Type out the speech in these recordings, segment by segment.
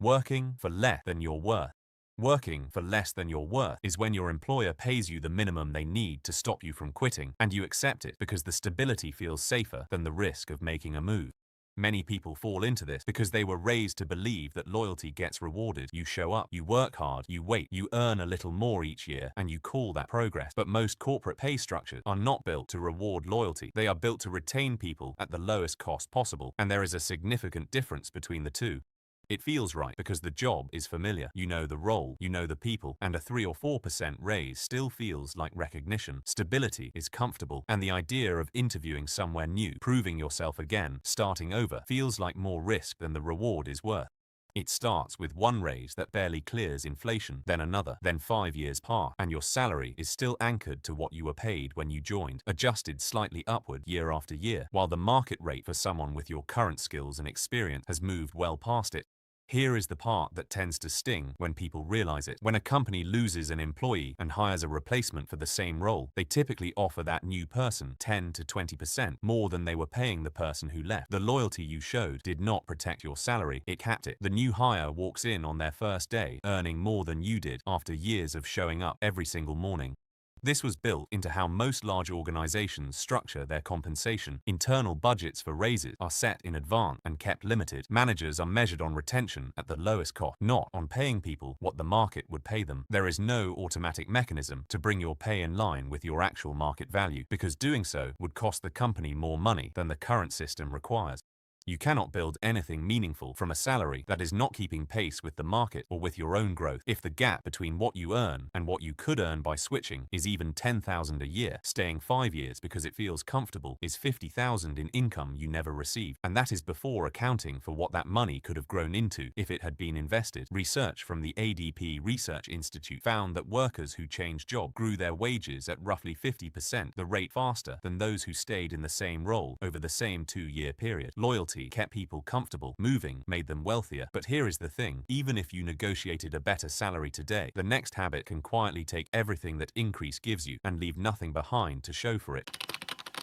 Working for less than your worth. Working for less than your worth is when your employer pays you the minimum they need to stop you from quitting, and you accept it because the stability feels safer than the risk of making a move. Many people fall into this because they were raised to believe that loyalty gets rewarded. You show up, you work hard, you wait, you earn a little more each year, and you call that progress. But most corporate pay structures are not built to reward loyalty. They are built to retain people at the lowest cost possible, and there is a significant difference between the two. It feels right because the job is familiar. You know the role, you know the people, and a 3 or 4% raise still feels like recognition. Stability is comfortable, and the idea of interviewing somewhere new, proving yourself again, starting over, feels like more risk than the reward is worth. It starts with one raise that barely clears inflation, then another, then 5 years pass, and your salary is still anchored to what you were paid when you joined, adjusted slightly upward year after year, while the market rate for someone with your current skills and experience has moved well past it. Here is the part that tends to sting when people realize it. When a company loses an employee and hires a replacement for the same role, they typically offer that new person 10 to 20% more than they were paying the person who left. The loyalty you showed did not protect your salary, it capped it. The new hire walks in on their first day, earning more than you did after years of showing up every single morning. This was built into how most large organizations structure their compensation. Internal budgets for raises are set in advance and kept limited. Managers are measured on retention at the lowest cost, not on paying people what the market would pay them. There is no automatic mechanism to bring your pay in line with your actual market value, because doing so would cost the company more money than the current system requires. You cannot build anything meaningful from a salary that is not keeping pace with the market or with your own growth. If the gap between what you earn and what you could earn by switching is even 10,000 a year, staying 5 years because it feels comfortable is 50,000 in income you never received. And that is before accounting for what that money could have grown into if it had been invested. Research from the ADP Research Institute found that workers who changed job grew their wages at roughly 50%, the rate faster than those who stayed in the same role over the same 2-year period. Loyalty kept people comfortable, moving made them wealthier. But here is the thing, even if you negotiated a better salary today, the next habit can quietly take everything that increase gives you and leave nothing behind to show for it.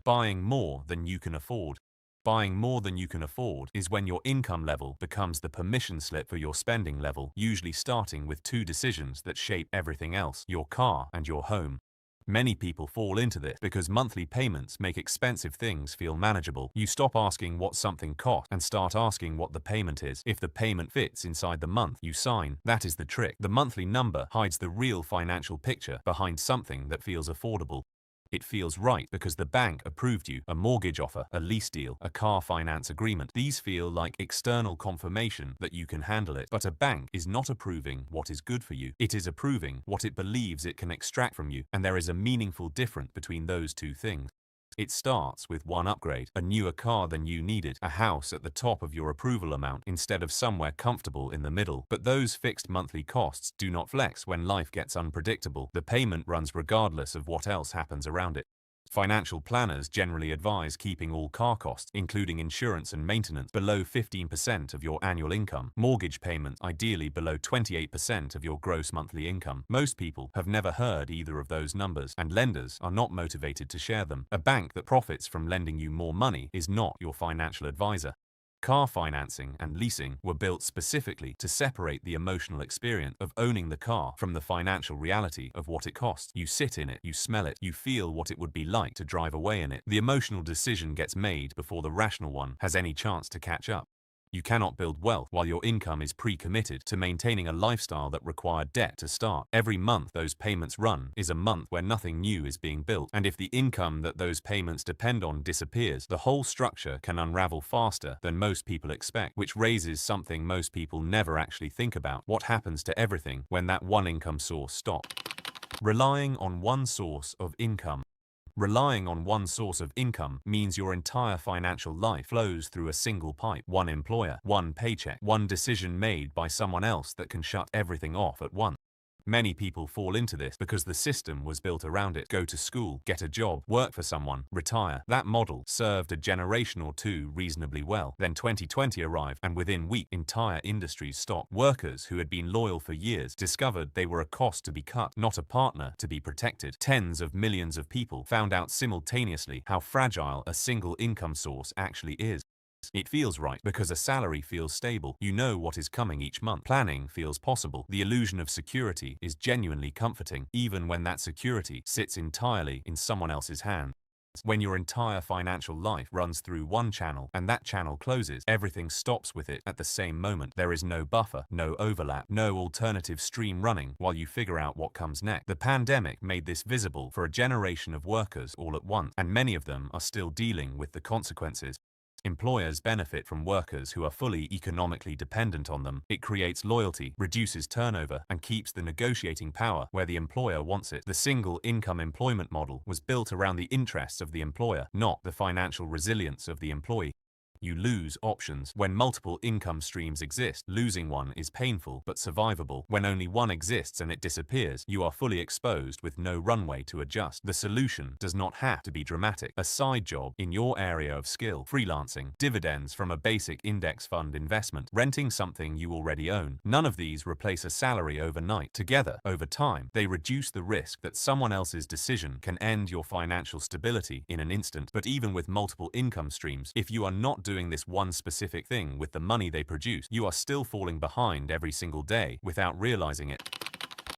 Buying more than you can afford. Buying more than you can afford is when your income level becomes the permission slip for your spending level, usually starting with two decisions that shape everything else: your car and your home. Many people fall into this because monthly payments make expensive things feel manageable. You stop asking what something costs and start asking what the payment is. If the payment fits inside the month, you sign. That is the trick. The monthly number hides the real financial picture behind something that feels affordable. It feels right because the bank approved you, a mortgage offer, a lease deal, a car finance agreement. These feel like external confirmation that you can handle it. But a bank is not approving what is good for you. It is approving what it believes it can extract from you. And there is a meaningful difference between those two things. It starts with one upgrade: a newer car than you needed, a house at the top of your approval amount instead of somewhere comfortable in the middle. But those fixed monthly costs do not flex when life gets unpredictable. The payment runs regardless of what else happens around it. Financial planners generally advise keeping all car costs, including insurance and maintenance, below 15% of your annual income. Mortgage payments ideally below 28% of your gross monthly income. Most people have never heard either of those numbers, and lenders are not motivated to share them. A bank that profits from lending you more money is not your financial advisor. Car financing and leasing were built specifically to separate the emotional experience of owning the car from the financial reality of what it costs. You sit in it, you smell it, you feel what it would be like to drive away in it. The emotional decision gets made before the rational one has any chance to catch up. You cannot build wealth while your income is pre-committed to maintaining a lifestyle that required debt to start. Every month those payments run is a month where nothing new is being built. And if the income that those payments depend on disappears, the whole structure can unravel faster than most people expect, which raises something most people never actually think about: what happens to everything when that one income source stops? Relying on one source of income. Relying on one source of income means your entire financial life flows through a single pipe: one employer, one paycheck, one decision made by someone else that can shut everything off at once. Many people fall into this because the system was built around it. Go to school, get a job, work for someone, retire. That model served a generation or two reasonably well. Then 2020 arrived, and within weeks, entire industries stopped. Workers who had been loyal for years discovered they were a cost to be cut, not a partner to be protected. Tens of millions of people found out simultaneously how fragile a single income source actually is. It feels right because a salary feels stable. You know what is coming each month. Planning feels possible. The illusion of security is genuinely comforting, even when that security sits entirely in someone else's hands. When your entire financial life runs through one channel and that channel closes, everything stops with it at the same moment. There is no buffer, no overlap, no alternative stream running while you figure out what comes next. The pandemic made this visible for a generation of workers all at once, and many of them are still dealing with the consequences. Employers benefit from workers who are fully economically dependent on them. It creates loyalty, reduces turnover, and keeps the negotiating power where the employer wants it. The single income employment model was built around the interests of the employer, not the financial resilience of the employee. You lose options. When multiple income streams exist, losing one is painful but survivable. When only one exists and it disappears, you are fully exposed with no runway to adjust. The solution does not have to be dramatic. A side job in your area of skill, freelancing, dividends from a basic index fund investment, renting something you already own. None of these replace a salary overnight. Together, over time, they reduce the risk that someone else's decision can end your financial stability in an instant. But even with multiple income streams, if you are not doing this one specific thing with the money they produce, you are still falling behind every single day without realizing it.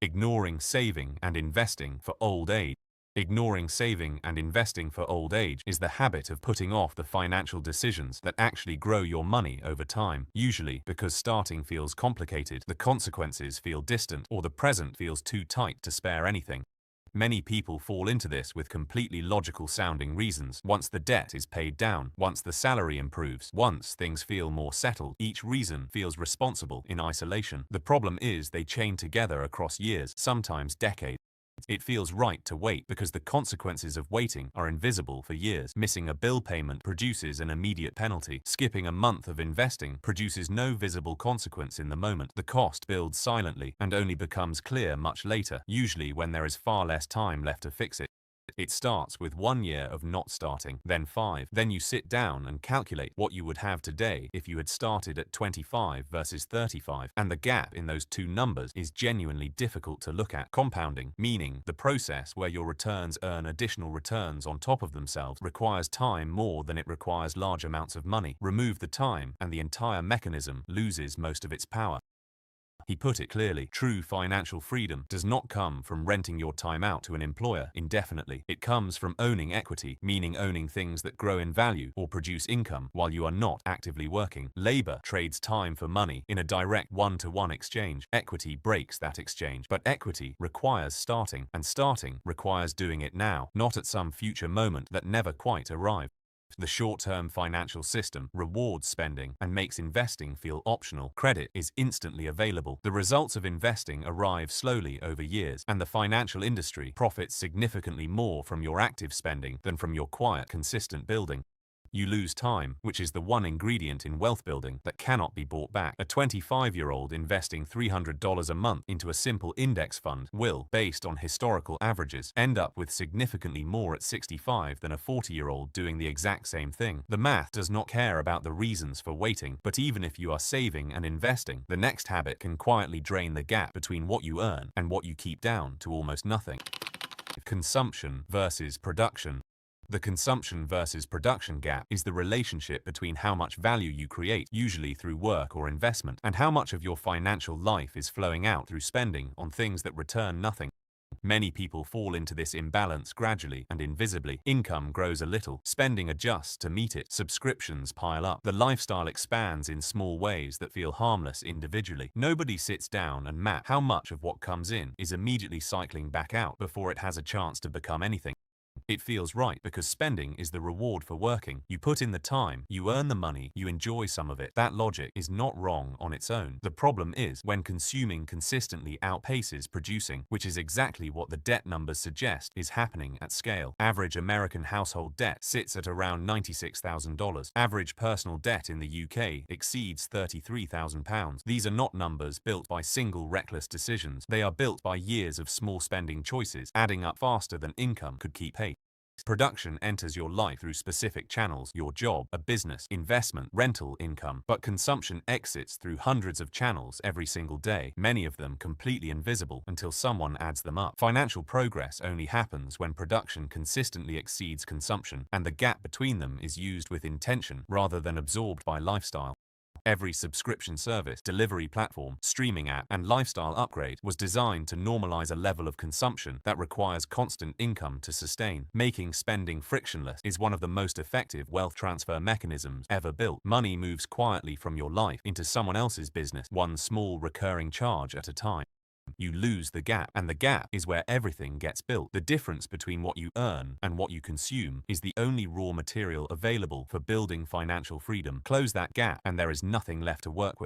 Ignoring saving and investing for old age. Ignoring saving and investing for old age is the habit of putting off the financial decisions that actually grow your money over time, usually because starting feels complicated, the consequences feel distant, or the present feels too tight to spare anything. Many people fall into this with completely logical sounding reasons. Once the debt is paid down, once the salary improves, once things feel more settled, each reason feels responsible in isolation. The problem is they chain together across years, sometimes decades. It feels right to wait because the consequences of waiting are invisible for years. Missing a bill payment produces an immediate penalty. Skipping a month of investing produces no visible consequence in the moment. The cost builds silently and only becomes clear much later, usually when there is far less time left to fix it. It starts with 1 year of not starting, then 5. Then you sit down and calculate what you would have today if you had started at 25 versus 35. And the gap in those two numbers is genuinely difficult to look at. Compounding, meaning the process where your returns earn additional returns on top of themselves, requires time more than it requires large amounts of money. Remove the time, and the entire mechanism loses most of its power. He put it clearly, true financial freedom does not come from renting your time out to an employer indefinitely. It comes from owning equity, meaning owning things that grow in value or produce income while you are not actively working. Labor trades time for money in a direct one-to-one exchange. Equity breaks that exchange, but equity requires starting, and starting requires doing it now, not at some future moment that never quite arrives. The short-term financial system rewards spending and makes investing feel optional. Credit is instantly available. The results of investing arrive slowly over years, and the financial industry profits significantly more from your active spending than from your quiet, consistent building. You lose time, which is the one ingredient in wealth building that cannot be bought back. A 25-year-old investing $300 a month into a simple index fund will, based on historical averages, end up with significantly more at 65 than a 40-year-old doing the exact same thing. The math does not care about the reasons for waiting, but even if you are saving and investing, the next habit can quietly drain the gap between what you earn and what you keep down to almost nothing. Consumption versus production. The consumption versus production gap is the relationship between how much value you create, usually through work or investment, and how much of your financial life is flowing out through spending on things that return nothing. Many people fall into this imbalance gradually and invisibly. Income grows a little, spending adjusts to meet it, subscriptions pile up, the lifestyle expands in small ways that feel harmless individually. Nobody sits down and maps how much of what comes in is immediately cycling back out before it has a chance to become anything. It feels right because spending is the reward for working. You put in the time, you earn the money, you enjoy some of it. That logic is not wrong on its own. The problem is when consuming consistently outpaces producing, which is exactly what the debt numbers suggest is happening at scale. Average American household debt sits at around $96,000. Average personal debt in the UK exceeds £33,000. These are not numbers built by single reckless decisions. They are built by years of small spending choices, adding up faster than income could keep pace. Production enters your life through specific channels: your job, a business, investment, rental income. But consumption exits through hundreds of channels every single day, many of them completely invisible until someone adds them up. Financial progress only happens when production consistently exceeds consumption, and the gap between them is used with intention rather than absorbed by lifestyle. Every subscription service, delivery platform, streaming app, and lifestyle upgrade was designed to normalize a level of consumption that requires constant income to sustain. Making spending frictionless is one of the most effective wealth transfer mechanisms ever built. Money moves quietly from your life into someone else's business, one small recurring charge at a time. You lose the gap, and the gap is where everything gets built. The difference between what you earn and what you consume is the only raw material available for building financial freedom. Close that gap, and there is nothing left to work with.